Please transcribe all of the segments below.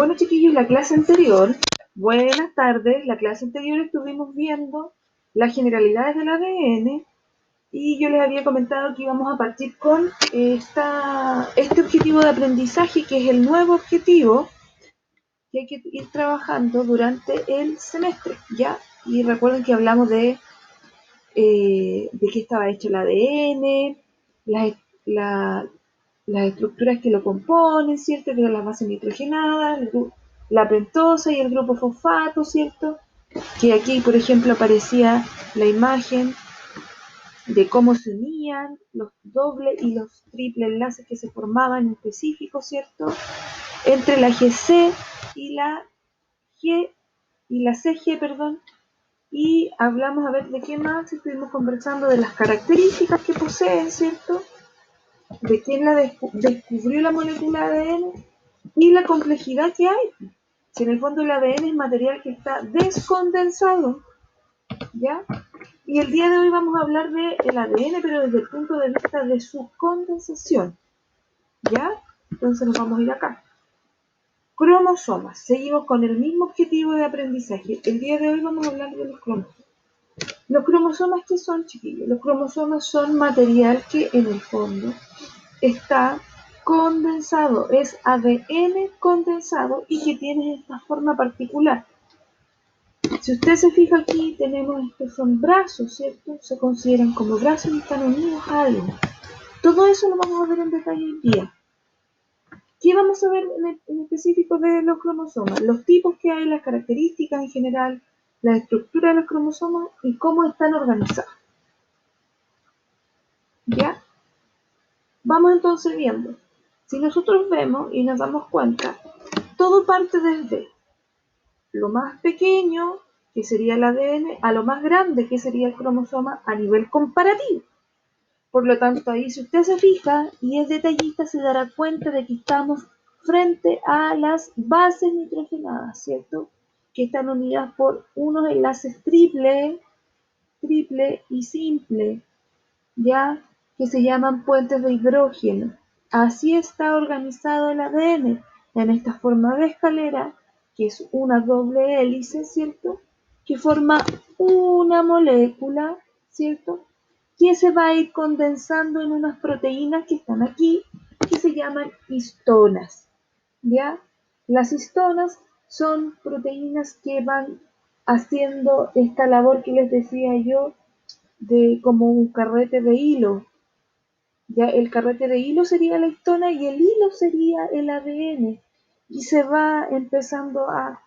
Bueno, chiquillos, la clase anterior, buenas tardes, la clase anterior estuvimos viendo las generalidades del ADN y yo les había comentado que íbamos a partir con este objetivo de aprendizaje, que es el nuevo objetivo que hay que ir trabajando durante el semestre, ¿ya? Y recuerden que hablamos de qué estaba hecho el ADN, las, la, las estructuras que lo componen, ¿cierto? Que son las bases nitrogenadas, la pentosa y el grupo fosfato, ¿cierto? Que aquí, por ejemplo, aparecía la imagen de cómo se unían los doble y los triple enlaces que se formaban en específico, ¿cierto? Entre la GC y la G y la CG, perdón. Y hablamos a ver de qué más estuvimos conversando, de las características que poseen, ¿cierto? De quién descubrió la molécula ADN y la complejidad que hay. Si en el fondo el ADN es material que está descondensado, ¿ya? Y el día de hoy vamos a hablar del ADN, pero desde el punto de vista de su condensación, ¿ya? Entonces nos vamos a ir acá. Cromosomas. Seguimos con el mismo objetivo de aprendizaje. El día de hoy vamos a hablar de los cromosomas. Los cromosomas, ¿qué son, chiquillos? Los cromosomas son material que en el fondo está condensado, es ADN condensado y que tiene esta forma particular. Si usted se fija aquí, tenemos estos son brazos, ¿cierto? Se consideran como brazos y están unidos a algo. Todo eso lo vamos a ver en detalle hoy día. ¿Qué vamos a ver en específico de los cromosomas? Los tipos que hay, las características en general, la estructura de los cromosomas y cómo están organizados. ¿Ya? Vamos entonces viendo. Si nosotros vemos y nos damos cuenta, todo parte desde lo más pequeño, que sería el ADN, a lo más grande, que sería el cromosoma, a nivel comparativo. Por lo tanto, ahí si usted se fija y es detallista, se dará cuenta de que estamos frente a las bases nitrogenadas, ¿cierto? Que están unidas por unos enlaces triple y simple, ¿ya? Que se llaman puentes de hidrógeno. Así está organizado el ADN, en esta forma de escalera, que es una doble hélice, ¿cierto? Que forma una molécula, ¿cierto? Que se va a ir condensando en unas proteínas que están aquí, que se llaman histonas, ¿ya? Las histonas son proteínas que van haciendo esta labor que les decía yo, de como un carrete de hilo. Ya el carrete de hilo sería la histona y el hilo sería el ADN. Y se va empezando a,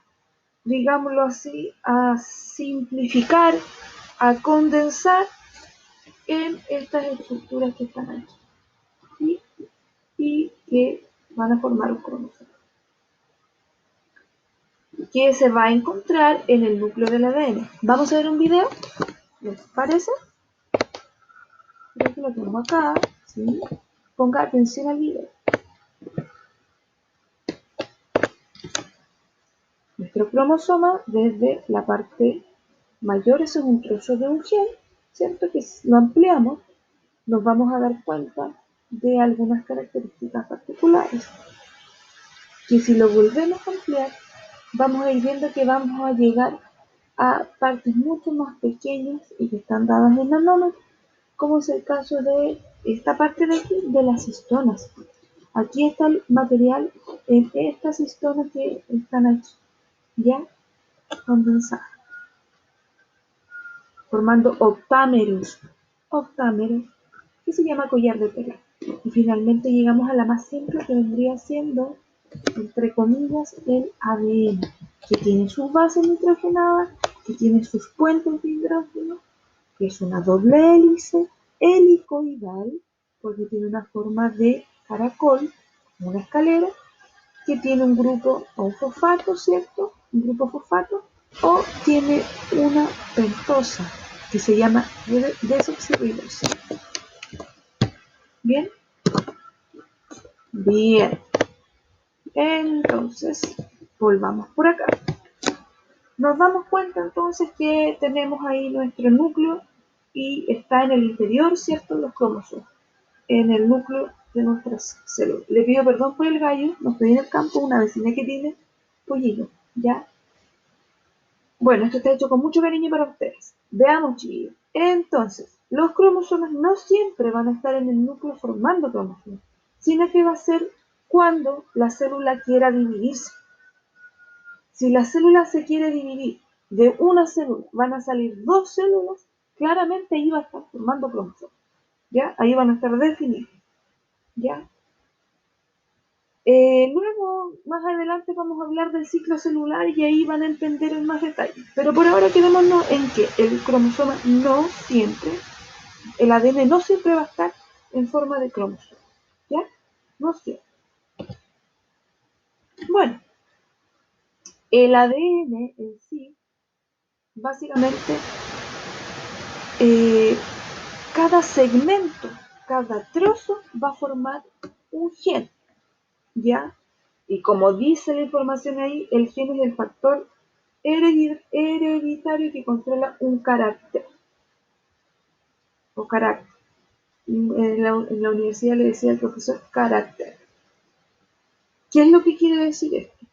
digámoslo así, a simplificar, a condensar en estas estructuras que están aquí. ¿Sí? Y que van a formar un cromosoma. Que se va a encontrar en el núcleo del ADN. Vamos a ver un video. ¿Les parece? Creo que lo tengo acá. ¿Sí? Ponga atención al video. Nuestro cromosoma, desde la parte mayor, eso es un trozo de un gen, ¿cierto? Que si lo ampliamos, nos vamos a dar cuenta de algunas características particulares. Que si lo volvemos a ampliar, vamos a ir viendo que vamos a llegar a partes mucho más pequeñas y que están dadas en nanómetros, como es el caso de esta parte de aquí, de las histonas. Aquí está el material en estas histonas que están aquí, ya condensadas, formando octámeros, que se llama collar de tela. Y finalmente llegamos a la más simple, que vendría siendo, entre comillas, el ADN, que tiene sus bases nitrogenadas, que tiene sus puentes de hidrógeno, que es una doble hélice helicoidal, porque tiene una forma de caracol, una escalera, que tiene un grupo o un fosfato, ¿cierto? Un grupo fosfato, o tiene una pentosa, que se llama desoxirribosa. ¿Bien? Bien. Entonces, volvamos por acá. Nos damos cuenta entonces que tenemos ahí nuestro núcleo y está en el interior, ¿cierto? Los cromosomas, en el núcleo de nuestras células. Le pido perdón por el gallo, no estoy en el campo, una vecina que tiene pollito, ¿ya? Bueno, esto está hecho con mucho cariño para ustedes. Veamos, chiquillos. Entonces, los cromosomas no siempre van a estar en el núcleo formando cromosomas, sino que va a ser cuando la célula quiera dividirse. Si la célula se quiere dividir de una célula, van a salir dos células, claramente ahí va a estar formando cromosomas, ¿ya? Ahí van a estar definidos, ¿ya? Luego, más adelante vamos a hablar del ciclo celular y ahí van a entender en más detalle. Pero por ahora quedémonos en que el cromosoma no siempre, el ADN no siempre va a estar en forma de cromosoma, ¿ya? No siempre. Bueno, el ADN en sí, básicamente, eh, cada segmento, cada trozo va a formar un gen, ¿ya? Y como dice la información ahí, el gen es el factor hereditario que controla un carácter o carácter. En la universidad le decía al profesor carácter. ¿Qué es lo que quiere decir esto?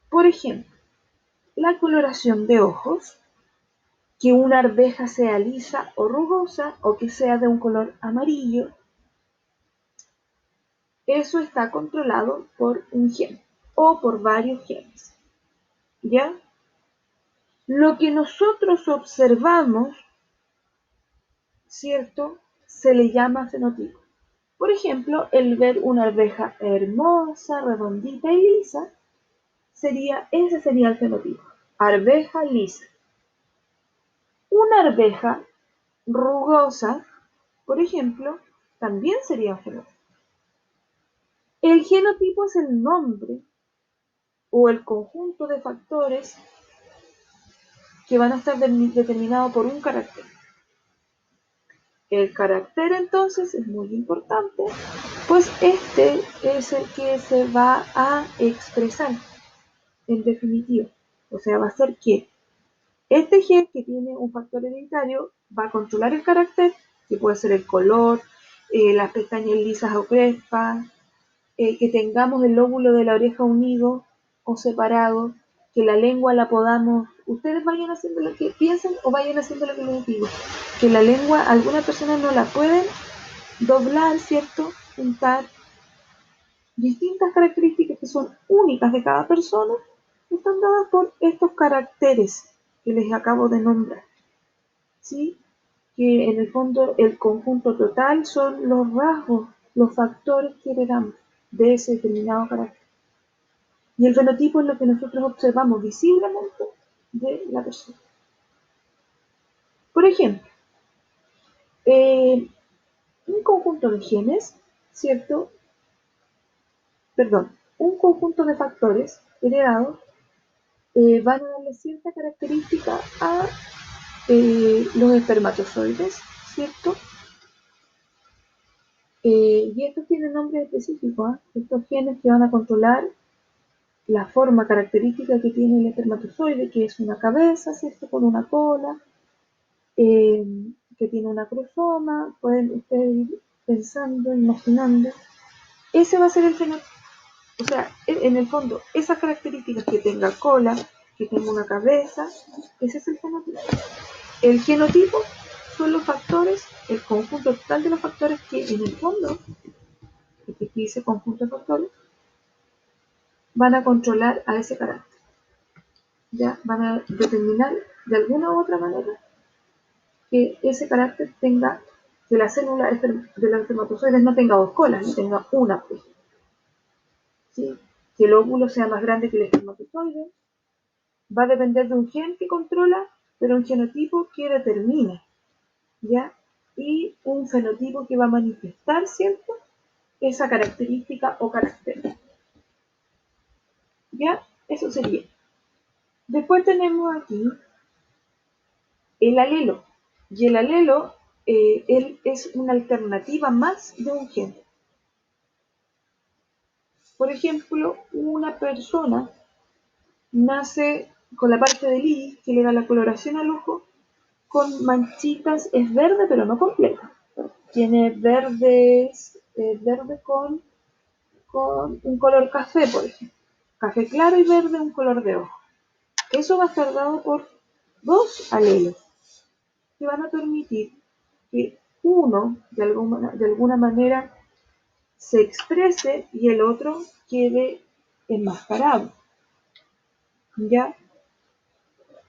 Por ejemplo, la coloración de ojos, que una arveja sea lisa o rugosa o que sea de un color amarillo, eso está controlado por un gen o por varios genes, ¿ya? Lo que nosotros observamos, ¿cierto? Se le llama fenotipo. Por ejemplo, el ver una arveja hermosa, redondita y lisa, ese sería el fenotipo. Arveja lisa. Una arveja rugosa, por ejemplo, también sería un fenotipo. El genotipo es el nombre o el conjunto de factores que van a estar determinados por un carácter. El carácter entonces es muy importante, pues este es el que se va a expresar en definitiva. O sea, va a ser que este gen que tiene un factor hereditario va a controlar el carácter, que puede ser el color, las pestañas lisas o crespas, que tengamos el lóbulo de la oreja unido o separado, que la lengua la podamos, ustedes vayan haciendo lo que piensen o vayan haciendo lo que les digo, que la lengua algunas personas no la pueden doblar, ¿cierto? Juntar. Distintas características que son únicas de cada persona están dadas por estos caracteres que les acabo de nombrar, ¿sí? Que en el fondo el conjunto total son los rasgos, los factores que heredamos de ese determinado carácter. Y el fenotipo es lo que nosotros observamos visiblemente de la persona. Por ejemplo, un conjunto de genes, ¿cierto? Perdón, un conjunto de factores heredados van a darle cierta característica a los espermatozoides, ¿cierto? Y estos tienen nombres específicos, estos genes que van a controlar la forma característica que tiene el espermatozoide, que es una cabeza, ¿cierto? Con una cola, eh, que tiene una cromosoma, pueden ustedes ir pensando, imaginando. Ese va a ser el fenotipo. O sea, en el fondo, esas características que tenga cola, que tenga una cabeza, ese es el fenotipo. El genotipo son los factores, el conjunto total de los factores que en el fondo, que aquí dice conjunto de factores, van a controlar a ese carácter. Ya van a determinar de alguna u otra manera que ese carácter tenga, que la célula de los espermatozoides no tenga dos colas, no tenga una, pues, ¿sí? Que el óvulo sea más grande que el espermatozoide, va a depender de un gen que controla, pero un genotipo que determina, ¿ya? Y un fenotipo que va a manifestar, ¿cierto? Esa característica o carácter. ¿Ya? Eso sería. Después tenemos aquí el alelo. Y el alelo, él es una alternativa más de un gen. Por ejemplo, una persona nace con la parte del iris que le da la coloración al ojo, con manchitas, es verde pero no completa. Tiene verde con un color café, por ejemplo. café claro y verde un color de ojo. Eso va a estar dado por dos alelos que van a permitir que uno de alguna manera se exprese y el otro quede enmascarado. ¿Ya?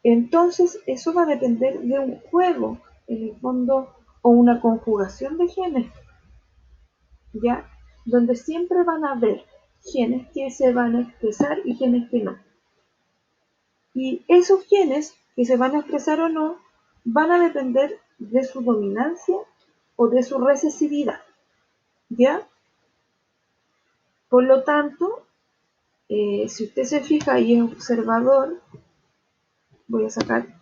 Entonces eso va a depender de un juego, en el fondo, o una conjugación de genes, ¿ya? Donde siempre van a haber genes que se van a expresar y genes que no. Y esos genes que se van a expresar o no van a depender de su dominancia o de su recesividad, ¿ya? Por lo tanto, si usted se fija y es observador, voy a sacar